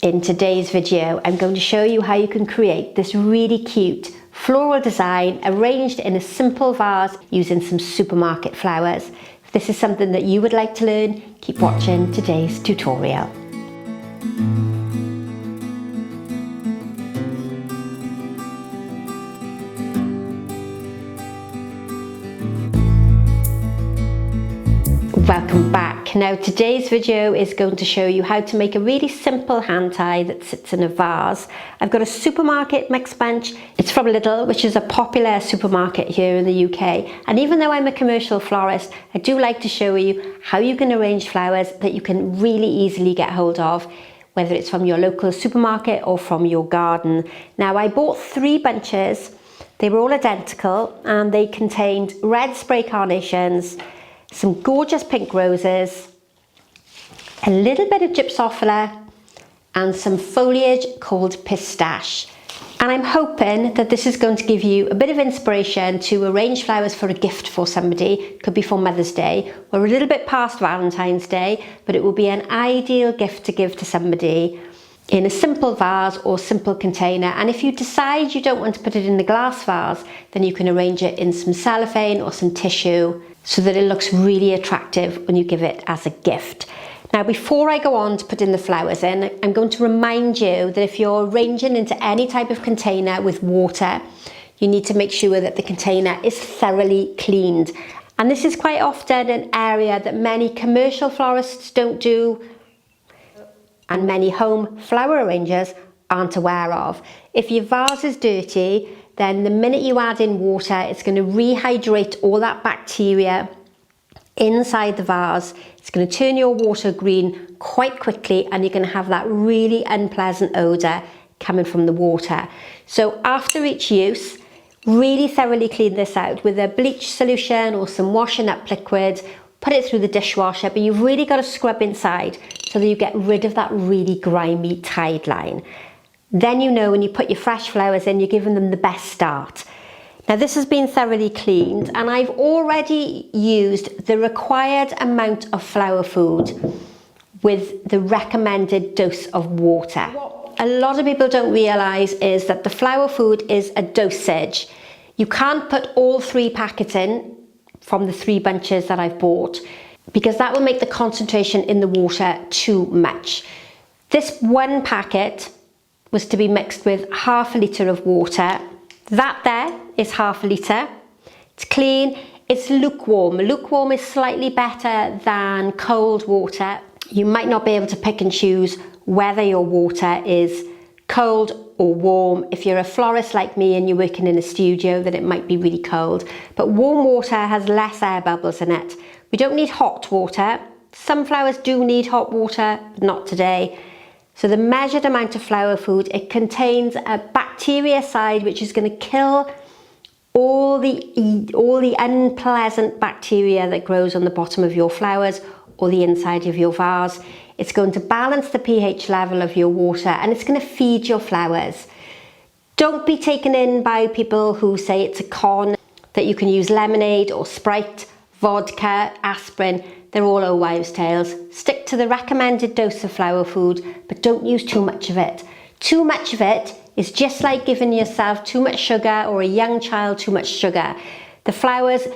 In today's video, I'm going to show you how you can create this really cute floral design arranged in a simple vase using some supermarket flowers. If this is something that you would like to learn, keep watching today's tutorial. Welcome back. Now today's video is going to show you how to make a really simple hand tie that sits in a vase. I've got a supermarket mixed bunch. It's from Lidl, which is a popular supermarket here in the UK. And even though I'm a commercial florist, I do like to show you how you can arrange flowers that you can really easily get hold of, whether it's from your local supermarket or from your garden. Now I bought 3 bunches. They were all identical and they contained red spray carnations, some gorgeous pink roses, a little bit of gypsophila and some foliage called Pistache. And I'm hoping that this is going to give you a bit of inspiration to arrange flowers for a gift for somebody. It could be for Mother's Day or a little bit past Valentine's Day, but it will be an ideal gift to give to somebody in a simple vase or simple container. And if you decide you don't want to put it in the glass vase, then you can arrange it in some cellophane or some tissue so that it looks really attractive when you give it as a gift. Now, before I go on to put in the flowers in, I'm going to remind you that if you're arranging into any type of container with water, you need to make sure that the container is thoroughly cleaned. And this is quite often an area that many commercial florists don't do and many home flower arrangers aren't aware of. If your vase is dirty, then the minute you add in water, it's going to rehydrate all that bacteria inside the vase. It's going to turn your water green quite quickly and you're going to have that really unpleasant odour coming from the water. So after each use, really thoroughly clean this out with a bleach solution or some washing up liquid. Put it through the dishwasher, but you've really got to scrub inside so that you get rid of that really grimy tide line. Then you know when you put your fresh flowers in, you're giving them the best start. Now this has been thoroughly cleaned and I've already used the required amount of flower food with the recommended dose of water. What a lot of people don't realise is that the flower food is a dosage. You can't put all 3 packets in from the 3 bunches that I've bought because that will make the concentration in the water too much. This 1 packet was to be mixed with ½ litre of water. That there is ½ litre. It's clean, it's lukewarm. Lukewarm is slightly better than cold water. You might not be able to pick and choose whether your water is cold or warm. If you're a florist like me and you're working in a studio, then it might be really cold. But warm water has less air bubbles in it. We don't need hot water. Some flowers do need hot water, but not today. So the measured amount of flower food, it contains a bactericide which is going to kill all the unpleasant bacteria that grows on the bottom of your flowers or the inside of your vase. It's going to balance the pH level of your water and it's going to feed your flowers. Don't be taken in by people who say it's a con, that you can use lemonade or Sprite, vodka, aspirin. They're all old wives' tales. Stick to the recommended dose of flower food, but don't use too much of it. Too much of it is just like giving yourself too much sugar or a young child too much sugar. The flowers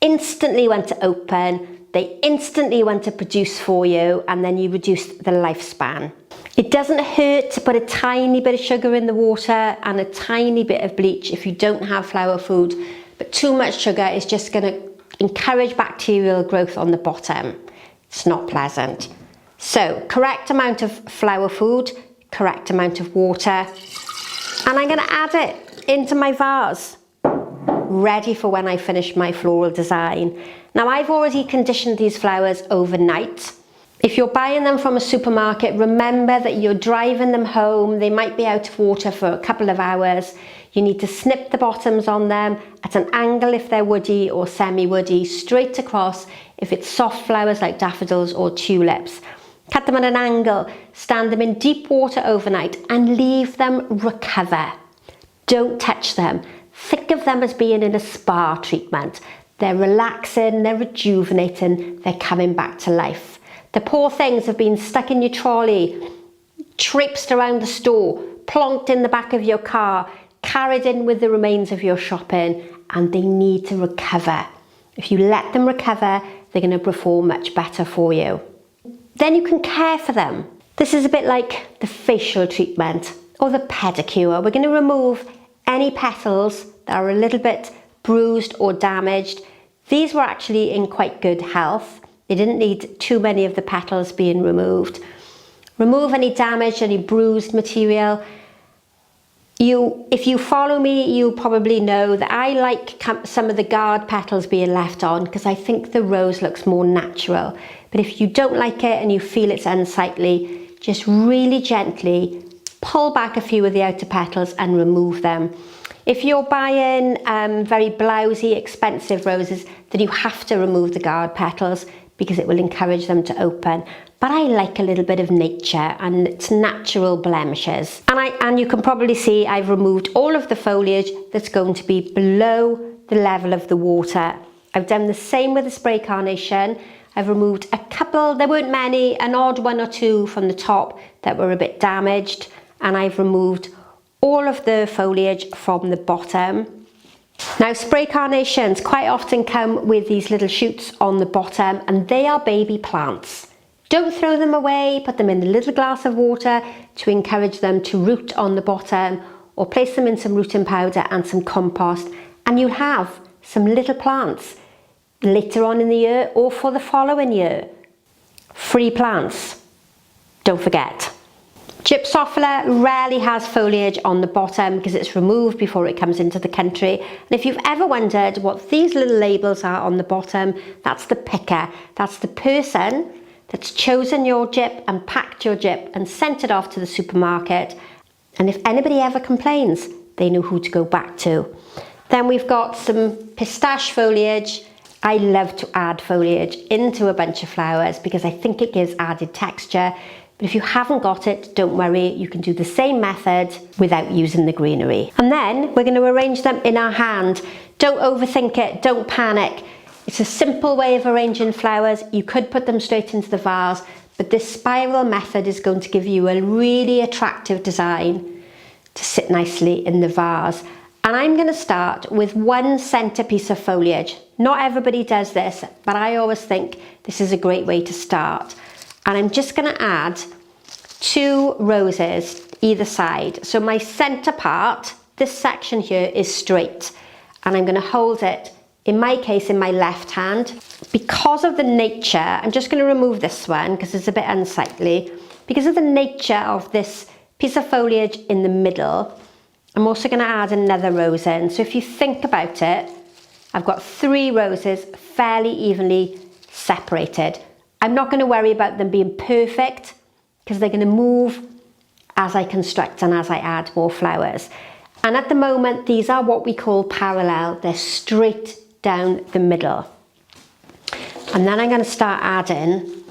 instantly want to open, they instantly want to produce for you, and then you reduce the lifespan. It doesn't hurt to put a tiny bit of sugar in the water and a tiny bit of bleach if you don't have flower food, but too much sugar is just going to encourage bacterial growth on the bottom. It's not pleasant. So correct amount of flower food, correct amount of water, and I'm going to add it into my vase, ready for when I finish my floral design. Now I've already conditioned these flowers overnight. If you're buying them from a supermarket, remember that you're driving them home. They might be out of water for a couple of hours. You need to snip the bottoms on them at an angle if they're woody or semi-woody, straight across if it's soft flowers like daffodils or tulips. Cut them at an angle, stand them in deep water overnight and leave them recover. Don't touch them. Think of them as being in a spa treatment. They're relaxing, they're rejuvenating, they're coming back to life. The poor things have been stuck in your trolley traipsed around the store, plonked in the back of your car, carried in with the remains of your shopping, and they need to recover. If you let them recover, they're going to perform much better for you. Then you can care for them. This is a bit like the facial treatment or the pedicure. We're going to remove any petals that are a little bit bruised or damaged. These were actually in quite good health. They didn't need too many of the petals being removed. Remove any damaged, any bruised material. If you follow me, you probably know that I like some of the guard petals being left on because I think the rose looks more natural. But if you don't like it and you feel it's unsightly, just really gently pull back a few of the outer petals and remove them. If you're buying very blousy, expensive roses, then you have to remove the guard petals because it will encourage them to open. But I like a little bit of nature and its natural blemishes. And you can probably see I've removed all of the foliage that's going to be below the level of the water. I've done the same with the spray carnation. I've removed a couple, there weren't many, an odd one or two from the top that were a bit damaged. And I've removed all of the foliage from the bottom. Now, spray carnations quite often come with these little shoots on the bottom, and they are baby plants. Don't throw them away, put them in a little glass of water to encourage them to root on the bottom, or place them in some rooting powder and some compost, and you'll have some little plants later on in the year or for the following year. Free plants, don't forget. Gypsophila rarely has foliage on the bottom because it's removed before it comes into the country. And if you've ever wondered what these little labels are on the bottom, that's the picker. That's the person that's chosen your gyp and packed your gyp and sent it off to the supermarket. And if anybody ever complains, they know who to go back to. Then we've got some pistache foliage. I love to add foliage into a bunch of flowers because I think it gives added texture. But if you haven't got it, don't worry, you can do the same method without using the greenery. And then we're going to arrange them in our hand. Don't overthink it, don't panic. It's a simple way of arranging flowers. You could put them straight into the vase, but this spiral method is going to give you a really attractive design to sit nicely in the vase. And I'm going to start with one centre piece of foliage. Not everybody does this, but I always think this is a great way to start. And I'm just going to add 2 roses either side. So my centre part, this section here, is straight. And I'm going to hold it, in my case, in my left hand. Because of the nature, I'm just going to remove this one because it's a bit unsightly. Because of the nature of this piece of foliage in the middle, I'm also going to add another rose in. So if you think about it, I've got 3 roses fairly evenly separated. I'm not going to worry about them being perfect because they're going to move as I construct and as I add more flowers. And at the moment, these are what we call parallel. They're straight down the middle. And then I'm going to start adding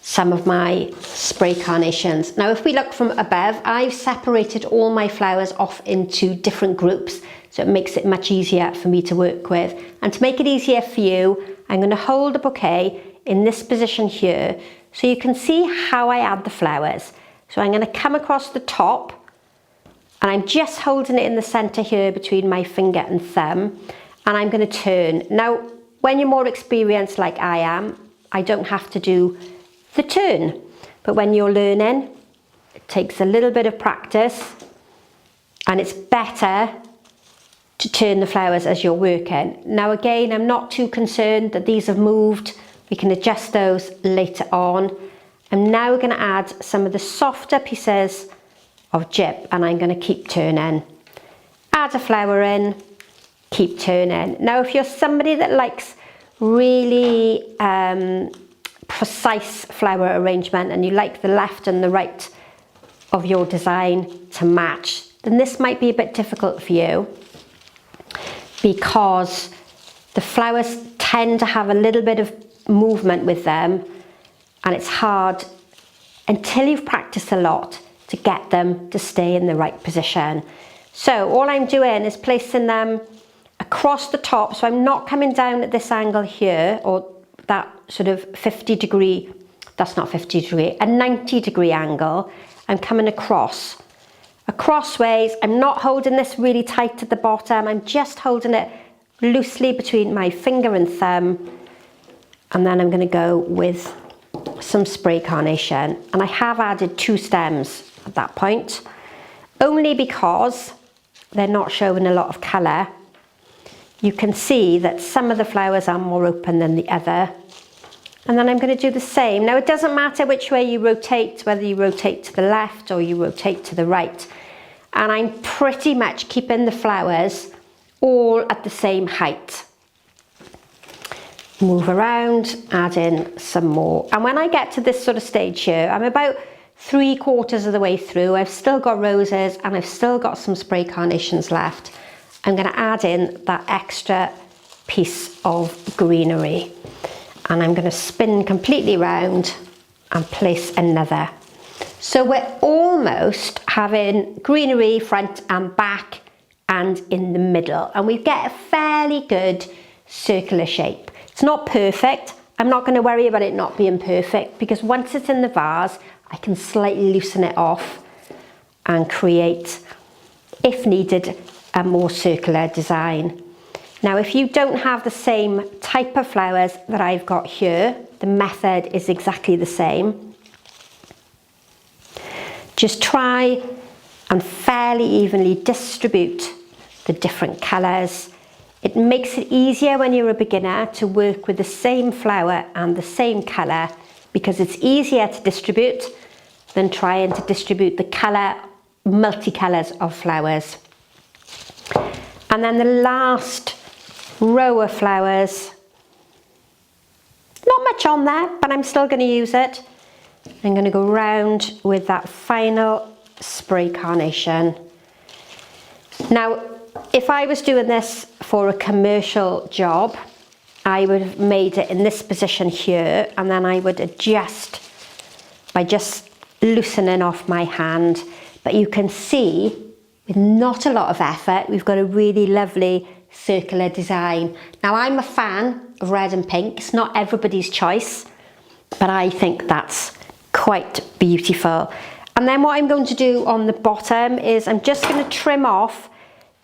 some of my spray carnations. Now, if we look from above, I've separated all my flowers off into different groups. So it makes it much easier for me to work with. And to make it easier for you, I'm going to hold the bouquet in this position here so you can see how I add the flowers. So I'm going to come across the top and I'm just holding it in the center here between my finger and thumb, and I'm going to turn. Now, when you're more experienced like I am, I don't have to do the turn, but when you're learning, it takes a little bit of practice, and it's better to turn the flowers as you're working. Now again, I'm not too concerned that these have moved. We can adjust those later on. I'm now going to add some of the softer pieces of gyp, and I'm going to keep turning. Add a flower in, keep turning. Now, if you're somebody that likes really precise flower arrangement and you like the left and the right of your design to match, then this might be a bit difficult for you because the flowers tend to have a little bit of movement with them, and it's hard until you've practiced a lot to get them to stay in the right position. So all I'm doing is placing them across the top, so I'm not coming down at this angle here, or that sort of 50 degree, that's not 50 degree, a 90 degree angle. I'm coming across. Crossways. I'm not holding this really tight at the bottom. I'm just holding it loosely between my finger and thumb. And then I'm going to go with some spray carnation. And I have added 2 stems at that point, only because they're not showing a lot of colour. You can see that some of the flowers are more open than the other. And then I'm going to do the same. Now, it doesn't matter which way you rotate, whether you rotate to the left or you rotate to the right. And I'm pretty much keeping the flowers all at the same height. Move around, add in some more. And when I get to this sort of stage here, I'm about 3/4 of the way through. I've still got roses and I've still got some spray carnations left. I'm going to add in that extra piece of greenery. And I'm going to spin completely round and place another. So we're almost having greenery front and back and in the middle. And we get a fairly good circular shape. It's not perfect. I'm not going to worry about it not being perfect, because once it's in the vase, I can slightly loosen it off and create, if needed, a more circular design. Now, if you don't have the same type of flowers that I've got here, the method is exactly the same. Just try and fairly evenly distribute the different colours. It makes it easier when you're a beginner to work with the same flower and the same colour, because it's easier to distribute than trying to distribute the colour, multicolours of flowers. And then the last row of flowers, not much on there, but I'm still going to use it. I'm going to go round with that final spray carnation. Now, if I was doing this for a commercial job, I would have made it in this position here, and then I would adjust by just loosening off my hand. But you can see, with not a lot of effort, we've got a really lovely circular design. Now, I'm a fan of red and pink. It's not everybody's choice, but I think that's quite beautiful. And then what I'm going to do on the bottom is I'm just going to trim off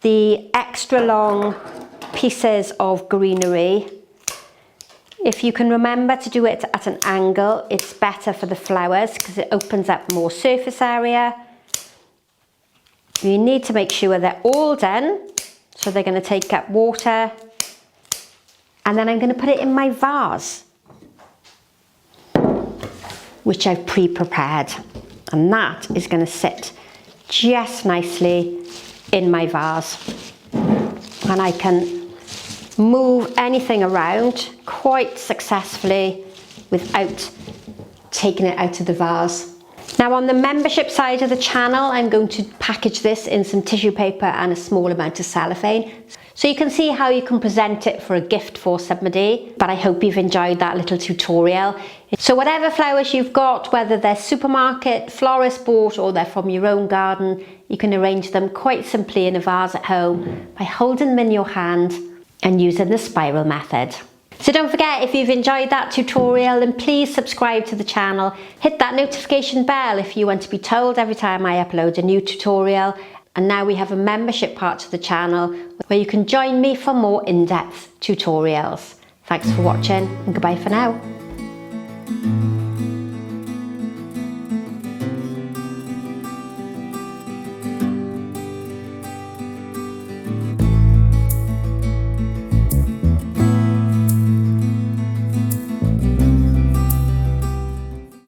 the extra long pieces of greenery. If you can remember to do it at an angle, it's better for the flowers because it opens up more surface area. You need to make sure they're all done, so they're going to take up water. And then I'm going to put it in my vase, which I've pre-prepared. And that is going to sit just nicely in my vase. And I can move anything around quite successfully without taking it out of the vase. Now, on the membership side of the channel, I'm going to package this in some tissue paper and a small amount of cellophane, so you can see how you can present it for a gift for somebody. But I hope you've enjoyed that little tutorial. So whatever flowers you've got, whether they're supermarket, florist bought, or they're from your own garden, you can arrange them quite simply in a vase at home by holding them in your hand and using the spiral method. So don't forget, if you've enjoyed that tutorial, then please subscribe to the channel. Hit that notification bell if you want to be told every time I upload a new tutorial. And now we have a membership part to the channel where you can join me for more in-depth tutorials. Thanks for watching, and goodbye for now.